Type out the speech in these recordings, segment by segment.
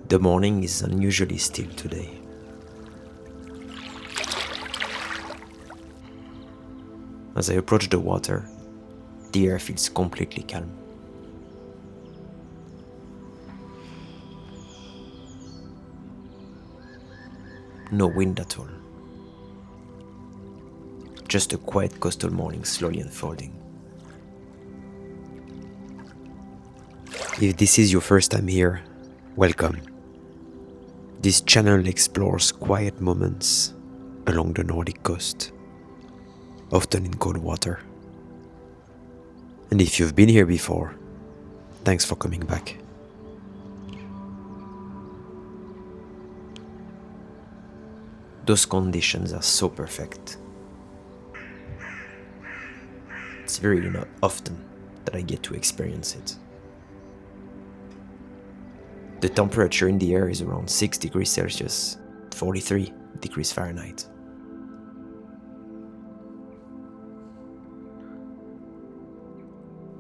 The morning is unusually still today. As I approach the water, the air feels completely calm. No wind at all. Just a quiet coastal morning slowly unfolding. If this is your first time here, welcome. This channel explores quiet moments along the Nordic coast, often in cold water. And if you've been here before, thanks for coming back. Those conditions are so perfect. It's very not often that I get to experience it. The temperature in the air is around 6 degrees Celsius, 43 degrees Fahrenheit.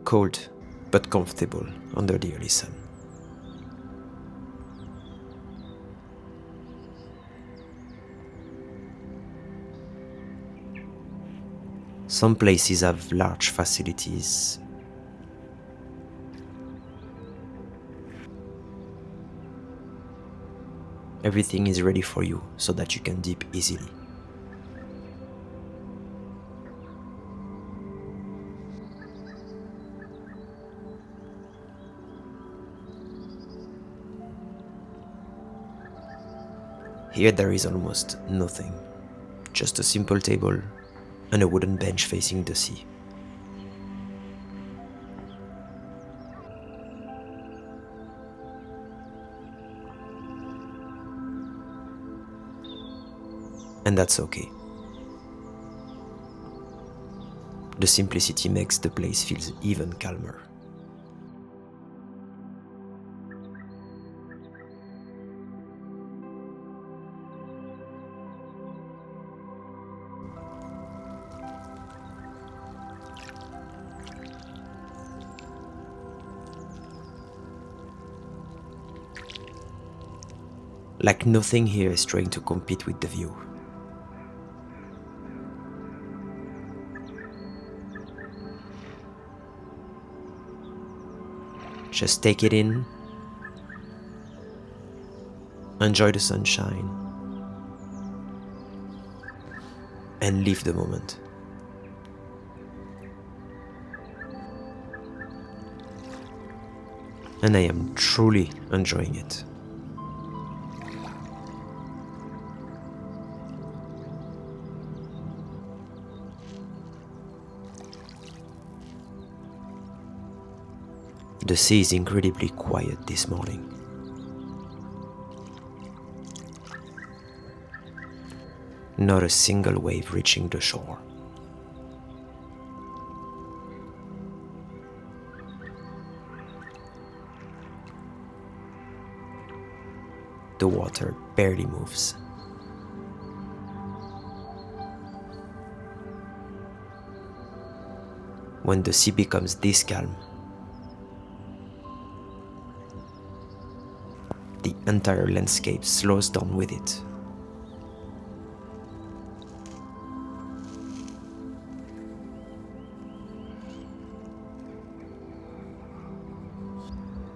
Cold, but comfortable under the early sun. Some places have large facilities. Everything is ready for you so that you can dip easily. Here there is almost nothing, just a simple table and a wooden bench facing the sea. And that's okay. The simplicity makes the place feel even calmer. Like nothing here is trying to compete with the view. Just take it in, enjoy the sunshine, and live the moment. And I am truly enjoying it. The sea is incredibly quiet this morning. Not a single wave reaching the shore. The water barely moves. When the sea becomes this calm, the entire landscape slows down with it.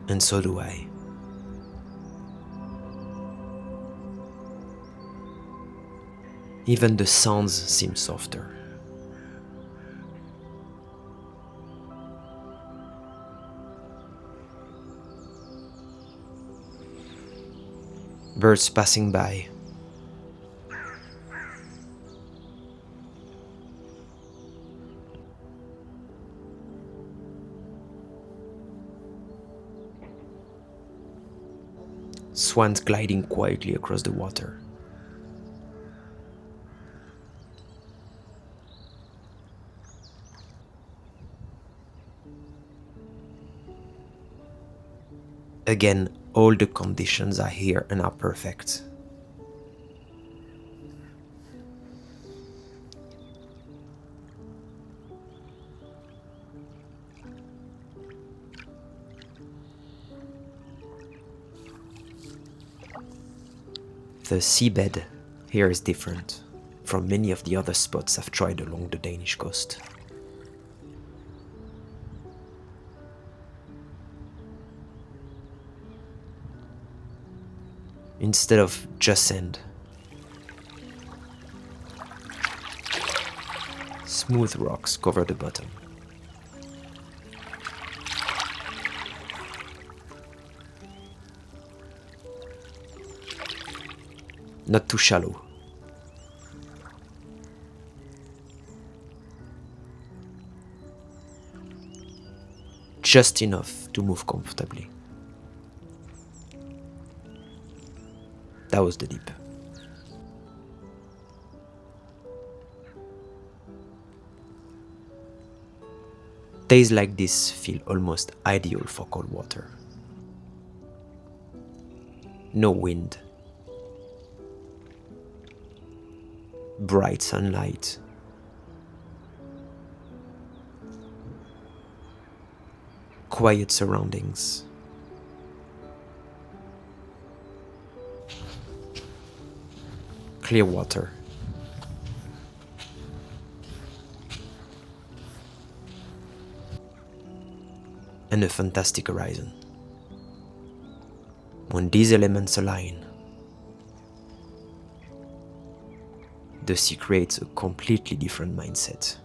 And so do I. Even the sounds seem softer. Birds passing by. Swans gliding quietly across the water. Again, all the conditions are here and are perfect. The seabed here is different from many of the other spots I've tried along the Danish coast. Instead of just sand, smooth rocks cover the bottom. Not too shallow. Just enough to move comfortably. That was the deep. Days like this feel almost ideal for cold water. No wind. Bright sunlight. Quiet surroundings. Clear water. And a fantastic horizon. When these elements align, the sea creates a completely different mindset.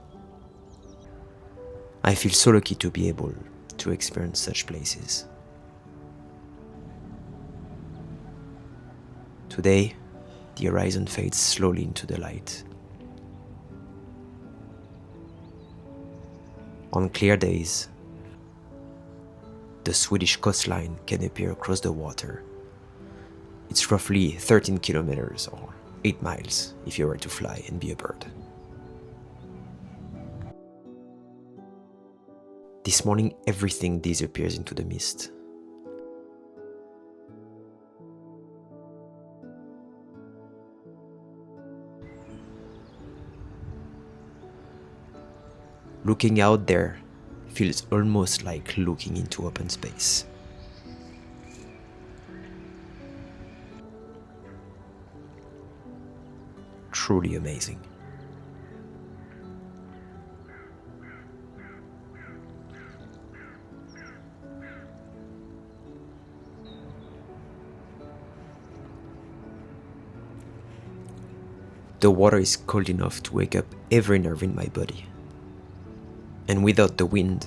I feel so lucky to be able to experience such places. Today, the horizon fades slowly into the light. On clear days, the Swedish coastline can appear across the water. It's roughly 13 kilometers or 8 miles if you were to fly and be a bird. This morning, everything disappears into the mist. Looking out there feels almost like looking into open space. Truly amazing. The water is cold enough to wake up every nerve in my body. And without the wind,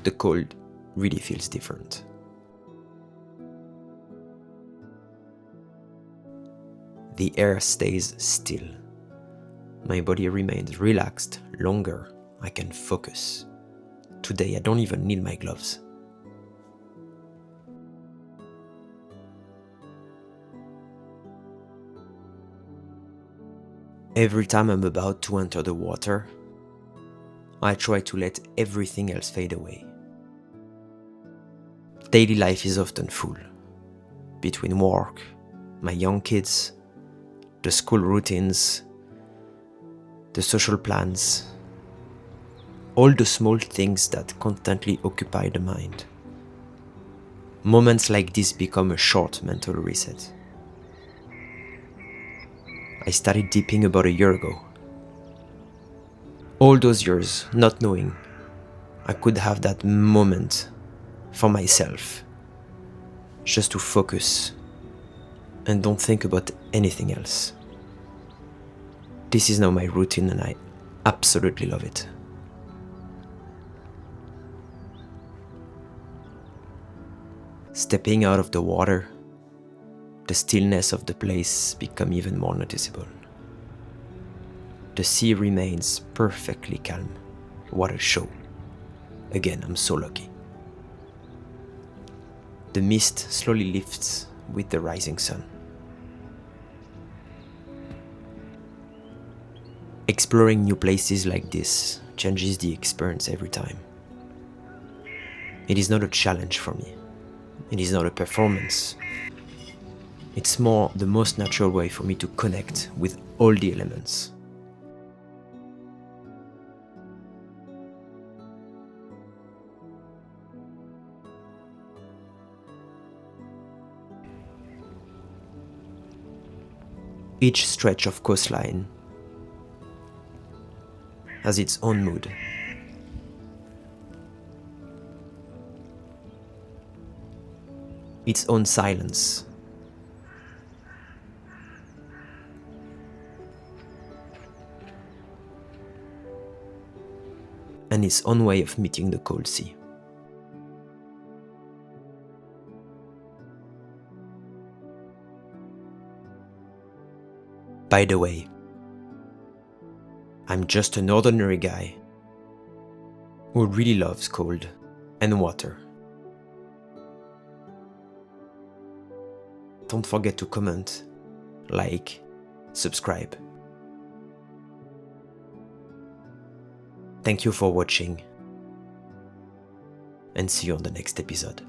the cold really feels different. The air stays still. My body remains relaxed longer. I can focus. Today I don't even need my gloves. Every time I'm about to enter the water, I try to let everything else fade away. Daily life is often full. Between work, my young kids, the school routines, the social plans, all the small things that constantly occupy the mind. Moments like this become a short mental reset. I started dipping about a year ago. All those years not knowing I could have that moment for myself, just to focus and don't think about anything else. This is now my routine and I absolutely love it. Stepping out of the water, the stillness of the place becomes even more noticeable. The sea remains perfectly calm. What a show. Again, I'm so lucky. The mist slowly lifts with the rising sun. Exploring new places like this changes the experience every time. It is not a challenge for me. It is not a performance. It's more the most natural way for me to connect with all the elements. Each stretch of coastline has its own mood. Its own silence. And its own way of meeting the cold sea. By the way, I'm just an ordinary guy who really loves cold and water. Don't forget to comment, like, subscribe. Thank you for watching, and see you on the next episode.